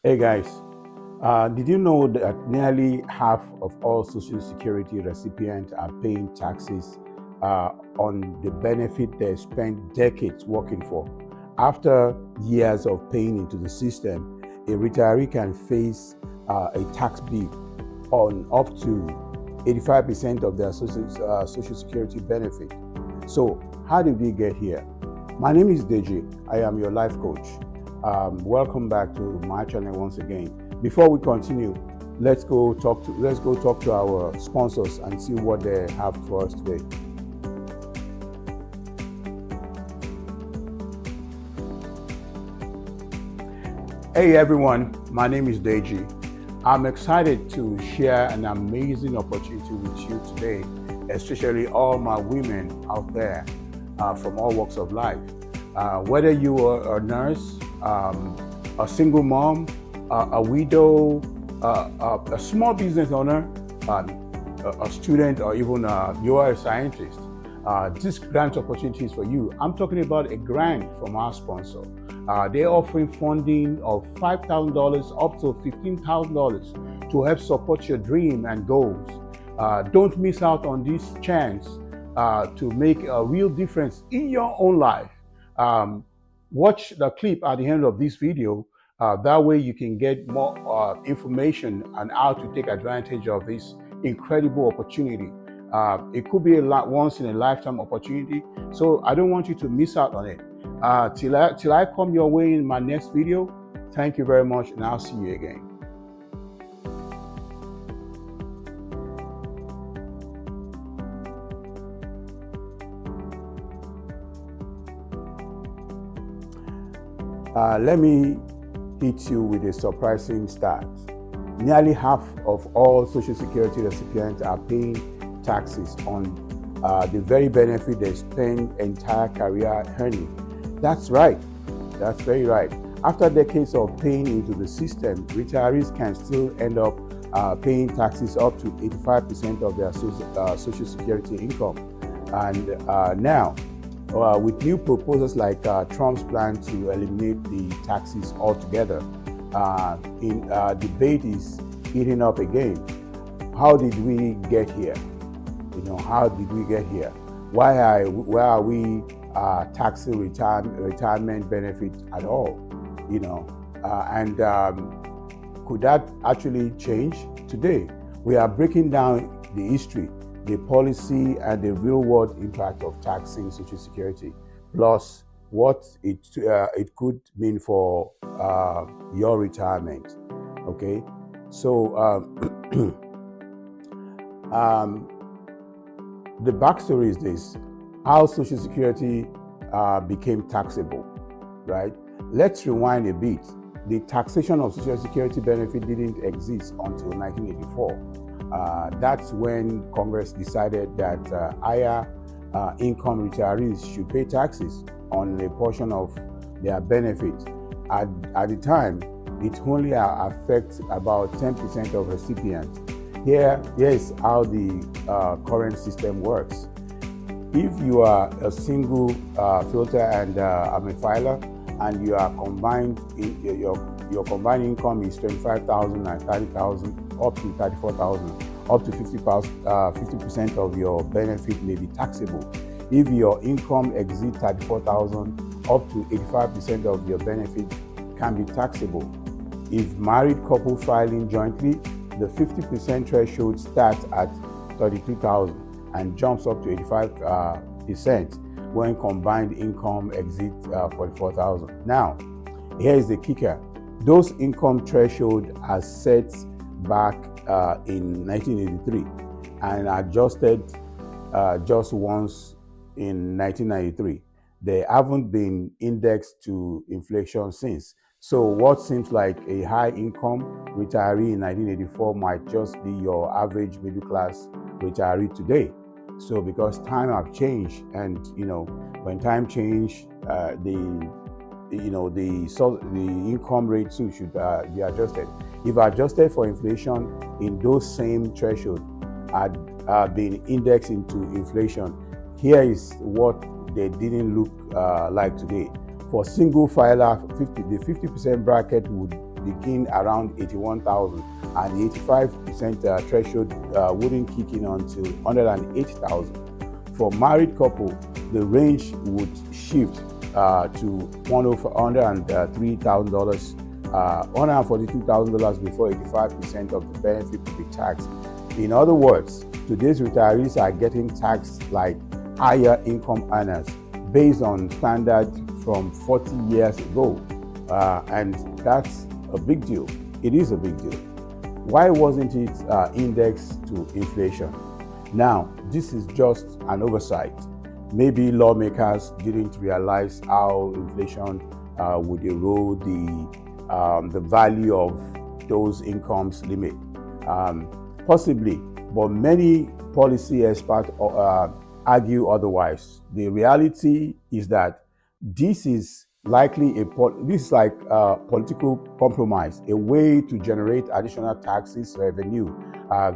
Hey guys, did you know that nearly half of all Social Security recipients are paying taxes on the benefit they spent decades working for? After years of paying into the system, a retiree can face a tax bill on up to 85% of their Social Security benefit. So, how did we get here? My name is Deji. I am your life coach. Welcome back to my channel once again. Before we continue, let's go talk to our sponsors and see what they have for us today. Hey everyone, my name is Deji. I'm excited to share an amazing opportunity with you today, especially all my women out there from all walks of life. Whether you are a nurse, a single mom, a widow, a small business owner, a student, or even you are a scientist, this grant opportunity is for you. I'm talking about a grant from our sponsor. They're offering funding of $5,000 up to $15,000 to help support your dream and goals. Don't miss out on this chance to make a real difference in your own life. Watch the clip at the end of this video. That way you can get more information on how to take advantage of this incredible opportunity. It could be a once in a lifetime opportunity, so I don't want you to miss out on it. Till I come your way in my next video, thank you very much, and I'll see you again. Let me hit you with a surprising stat. Nearly half of all Social Security recipients are paying taxes on the very benefit they spend entire career earning. That's right. That's very right. After decades of paying into the system, retirees can still end up paying taxes up to 85% of their Social Security income. And now, with new proposals like Trump's plan to eliminate the taxes altogether, debate is heating up again. How did we get here? How did we get here? Why are we taxing retirement benefits at all? Could that actually change today? We are breaking down the history, the policy, and the real-world impact of taxing Social Security, plus what it could mean for your retirement. Okay, so the backstory is this: how Social Security became taxable, right? Let's rewind a bit. The taxation of Social Security benefit didn't exist until 1984. That's when Congress decided that higher income retirees should pay taxes on a portion of their benefit. At the time, it only affects about 10% of recipients. Here is how the current system works. If you are a single filter and I'm a filer, and you are combined, your combined income is $25,000 and $30,000, up to $34,000, up to 50% of your benefit may be taxable. If your income exceeds $34,000, up to 85% of your benefit can be taxable. If married couple filing jointly, the 50% threshold starts at $32,000 and jumps up to 85% when combined income exceeds $44,000. Now, here is the kicker. Those income thresholds are set back in 1983 and adjusted just once in 1993. They haven't been indexed to inflation since. So what seems like a high income retiree in 1984 might just be your average middle class retiree today. So because time have changed, and when time change, the income rate too should be adjusted. If adjusted for inflation, in those same thresholds had been indexed into inflation, here is what they didn't look like today. For single filer, the 50% bracket would begin around 81,000, and the 85% threshold wouldn't kick in until 108,000. For married couple, the range would shift to $103,000, $142,000 before 85% of the benefit would be taxed. In other words, today's retirees are getting taxed like higher income earners based on standard from 40 years ago. And that's a big deal. It is a big deal. Why wasn't it indexed to inflation? Now, this is just an oversight. Maybe lawmakers didn't realize how inflation would erode the value of those incomes limit. Possibly, but many policy experts argue otherwise. The reality is that this is likely like a political compromise, a way to generate additional taxes revenue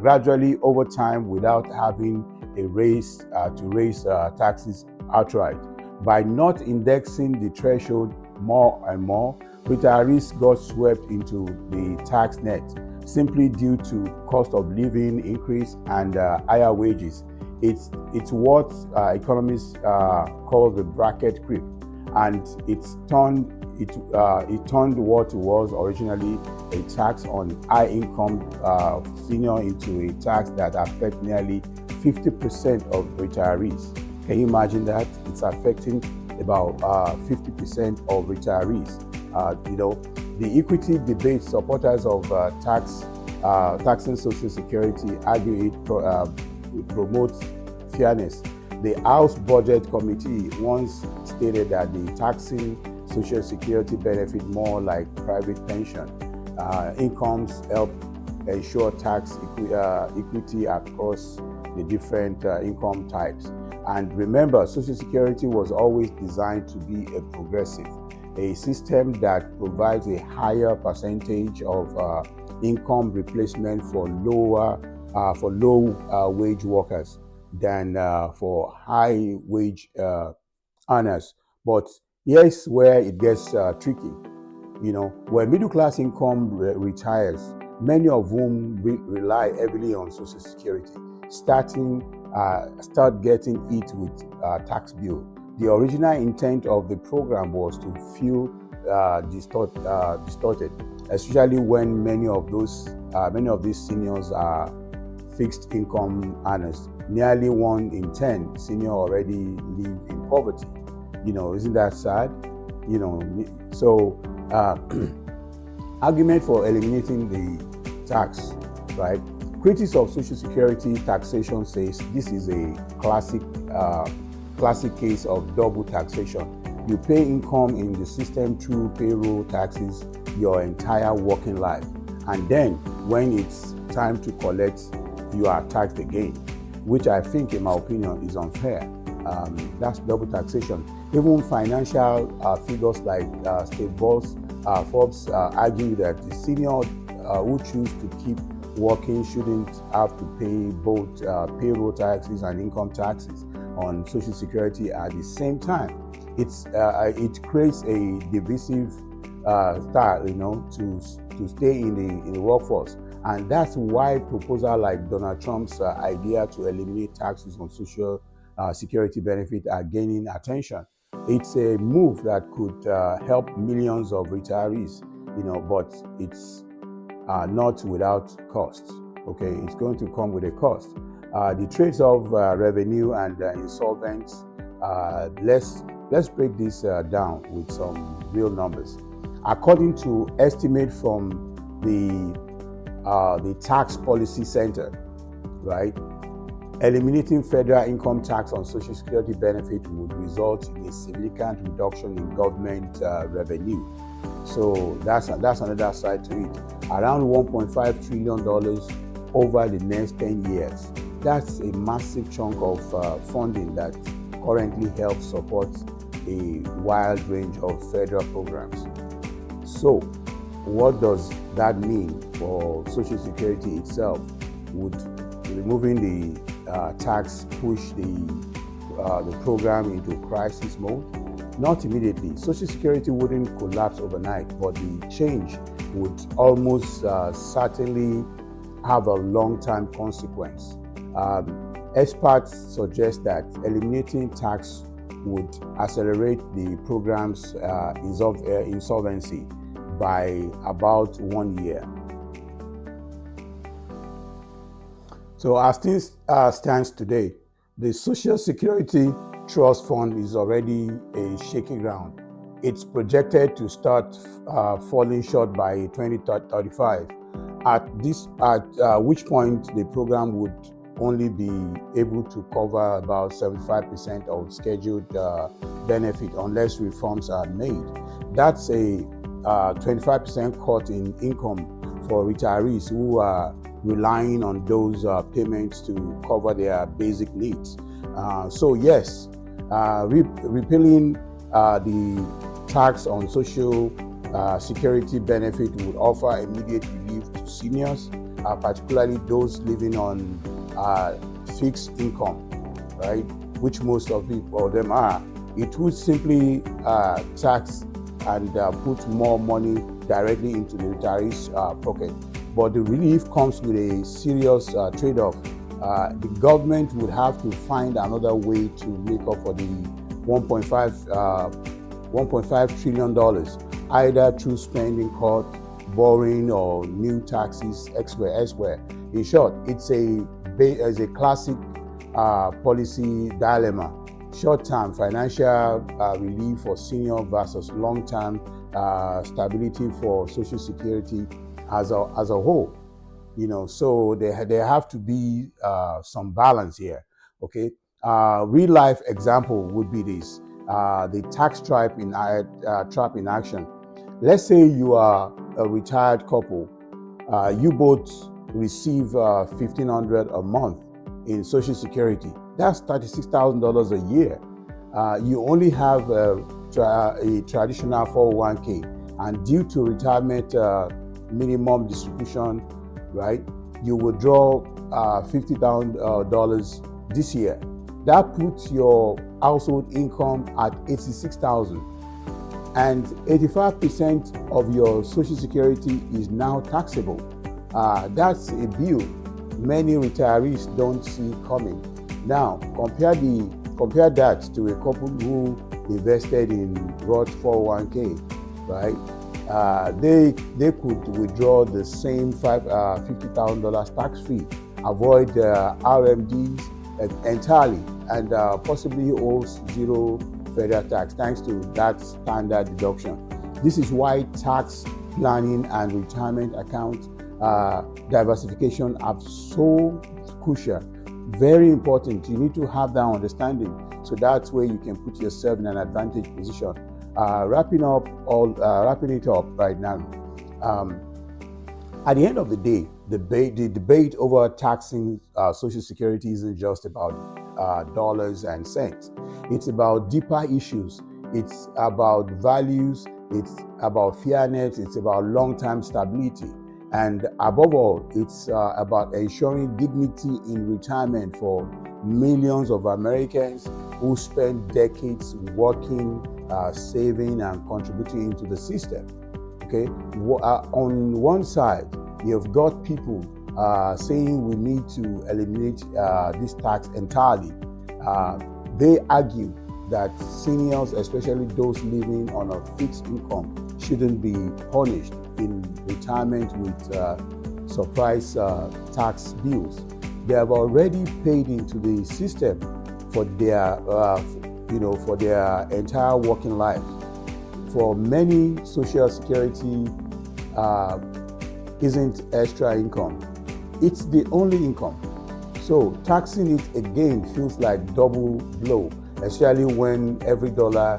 gradually over time without having a race to raise taxes outright. By not indexing the threshold more and more, retirees got swept into the tax net simply due to cost of living increase and higher wages. It's what economists call the bracket creep, and it turned what was originally a tax on high-income senior into a tax that affects nearly 50% of retirees. Can you imagine that? It's affecting about 50% of retirees. The equity debate, supporters of taxing Social Security argue it promotes fairness. The House Budget Committee once stated that the taxing Social Security benefit more like private pension. Incomes help ensure tax equity across the different income types. And remember, Social Security was always designed to be a progressive, a system that provides a higher percentage of income replacement for low wage workers than for high wage earners. But here's where it gets tricky. When middle class income retires, many of whom rely heavily on Social Security, start getting hit with tax bill. The original intent of the program was to feel distorted, especially when many of these seniors are fixed income earners. Nearly 1 in 10 senior already live in poverty. Isn't that sad? So argument for eliminating the tax, right? Critics of Social Security taxation says this is a classic case of double taxation. You pay income in the system through payroll taxes your entire working life, and then when it's time to collect, you are taxed again, which I think, in my opinion, is unfair. That's double taxation. Even financial figures like Forbes argue that the senior who choose to keep working shouldn't have to pay both payroll taxes and income taxes on Social Security at the same time. It creates a divisive style, to stay in the workforce, and that's why proposals like Donald Trump's idea to eliminate taxes on Social Security benefit are gaining attention. It's a move that could help millions of retirees, but it's not without cost. Okay, it's going to come with a cost. The traits of revenue and insolvents. Let's break this down with some real numbers. According to estimate from the Tax Policy Center, right, eliminating federal income tax on Social Security benefit would result in a significant reduction in government revenue. So that's another side to it. Around $1.5 trillion over the next 10 years. That's a massive chunk of funding that currently helps support a wide range of federal programs. So, what does that mean for Social Security itself? Would removing the tax push the program into crisis mode? Not immediately. Social Security wouldn't collapse overnight, but the change would almost certainly have a long-term consequence. Experts suggest that eliminating tax would accelerate the program's insolvency by about 1 year. So as things stands today, the Social Security Trust Fund is already a shaky ground. It's projected to start falling short by 2035, at which point the program would only be able to cover about 75% of scheduled benefit unless reforms are made. That's a 25% cut in income for retirees who are relying on those payments to cover their basic needs. So yes, repealing the tax on social security benefit would offer immediate relief to seniors, particularly those living on fixed income, right? Which most of them are. It would simply tax and put more money directly into the retiree's pocket. But the relief comes with a serious trade-off. The government would have to find another way to make up for the $1.5 trillion, either through spending cut, borrowing, or new taxes elsewhere. In short, it's a classic policy dilemma: short-term financial relief for senior versus long-term stability for Social Security as a whole. So there have to be some balance here. Okay, real life example would be this: the tax trap in action. Let's say you are a retired couple. You both receive $1,500 a month in Social Security. That's $36,000 a year. You only have a traditional 401k, and due to retirement minimum distribution, right, you will draw $50,000 this year. That puts your household income at $86,000, and 85% of your Social Security is now taxable. That's a bill many retirees don't see coming. Now, compare that to a couple who invested in Roth 401k, right? They could withdraw the same $50,000 tax-free, avoid RMDs entirely, and possibly owe zero federal tax thanks to that standard deduction. This is why tax planning and retirement account diversification are so crucial, very important. You need to have that understanding, so that's where you can put yourself in an advantage position. Wrapping it up right now. At the end of the day, the debate over taxing Social Security isn't just about dollars and cents. It's about deeper issues. It's about values. It's about fairness. It's about long-term stability. And above all, it's about ensuring dignity in retirement for millions of Americans who spend decades working, saving, and contributing into the system. Okay, on one side, you've got people saying we need to eliminate this tax entirely. They argue that seniors, especially those living on a fixed income, shouldn't be punished in retirement with surprise tax bills. They have already paid into the system for their entire working life. For many, Social Security isn't extra income. It's the only income. So taxing it again feels like double blow, especially when every dollar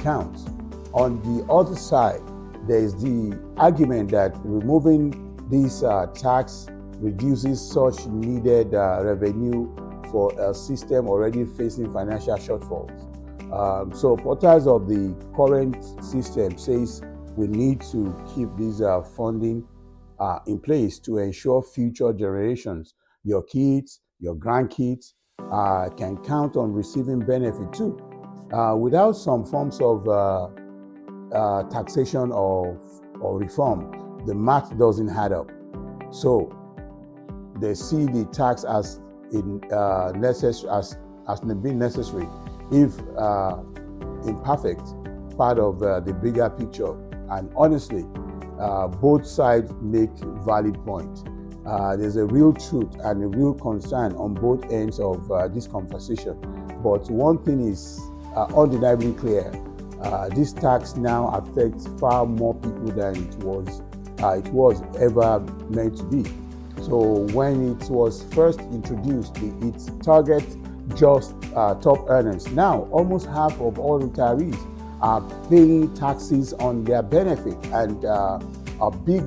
counts. On the other side, there is the argument that removing this tax reduces such needed revenue for a system already facing financial shortfalls. So supporters of the current system says we need to keep this funding in place to ensure future generations, your kids, your grandkids, can count on receiving benefit too. Without some forms of taxation or reform, the math doesn't add up. So they see the tax as being necessary, if imperfect, part of the bigger picture. And honestly, both sides make valid points. There's a real truth and a real concern on both ends of this conversation. But one thing is undeniably clear: this tax now affects far more people than it was ever meant to be. So when it was first introduced, it targets just top earners. Now, almost half of all retirees are paying taxes on their benefit, and a big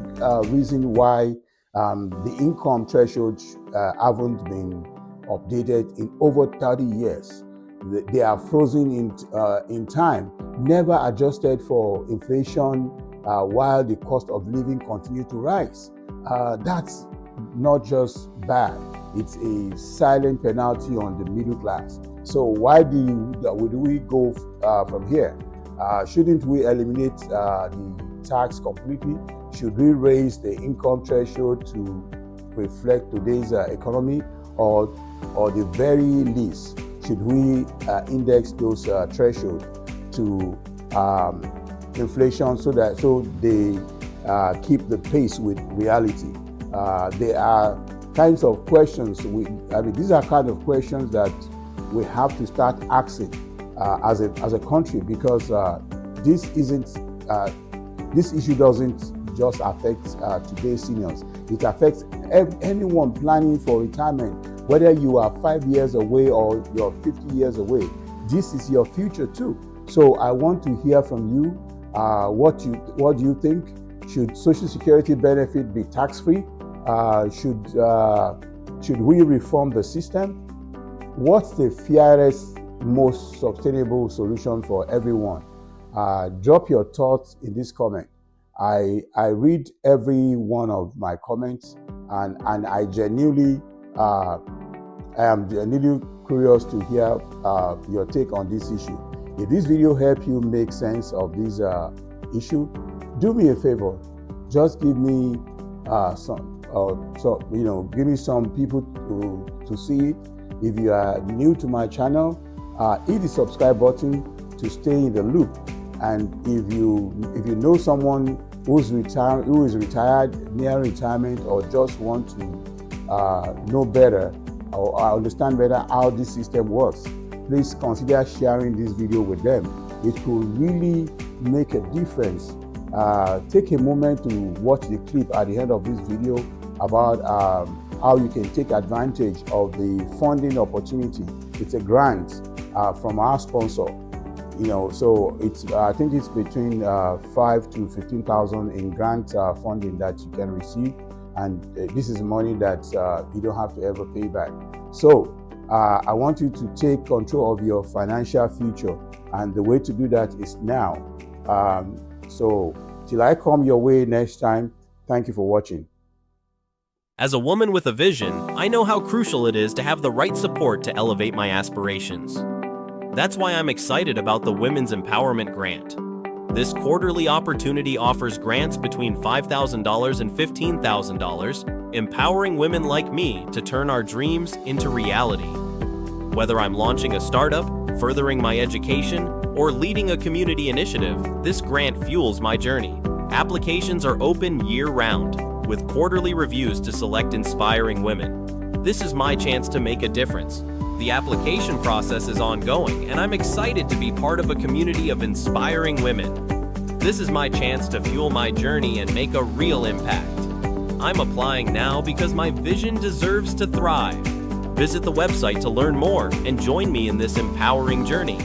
reason why the income thresholds haven't been updated in over 30 years. They are frozen in time, never adjusted for inflation, while the cost of living continue to rise. That's not just bad, it's a silent penalty on the middle class. So why do we go from here? Shouldn't we eliminate the tax completely? Should we raise the income threshold to reflect today's economy, or the very least, should we index those thresholds to inflation so they keep the pace with reality? There are kinds of questions. These are kind of questions that we have to start asking as a country, because this issue doesn't just affect today's seniors. It affects anyone planning for retirement, whether you are 5 years away or you're 50 years away. This is your future too. So I want to hear from you. What do you think? Should Social Security benefit be tax-free? Should we reform the system? What's the fairest, most sustainable solution for everyone? Drop your thoughts in this comment. I read every one of my comments, and I am genuinely curious to hear your take on this issue. If this video helped you make sense of this issue, do me a favor. Just give me give me some people to see it. If you are new to my channel, hit the subscribe button to stay in the loop. And if you know someone who is retired, near retirement, or just want to know better or understand better how this system works, please consider sharing this video with them. It could really make a difference. Take a moment to watch the clip at the end of this video about how you can take advantage of the funding opportunity. It's a grant from our sponsor. So I think it's between 5,000 to 15,000 in grant funding that you can receive, and this is money that you don't have to ever pay back. So I want you to take control of your financial future, and the way to do that is now. So till I come your way next time, thank you for watching. As a woman with a vision, I know how crucial it is to have the right support to elevate my aspirations. That's why I'm excited about the Women's Empowerment Grant. This quarterly opportunity offers grants between $5,000 and $15,000, empowering women like me to turn our dreams into reality. Whether I'm launching a startup, furthering my education, or leading a community initiative, this grant fuels my journey. Applications are open year-round, with quarterly reviews to select inspiring women. This is my chance to make a difference. The application process is ongoing, and I'm excited to be part of a community of inspiring women. This is my chance to fuel my journey and make a real impact. I'm applying now because my vision deserves to thrive. Visit the website to learn more and join me in this empowering journey.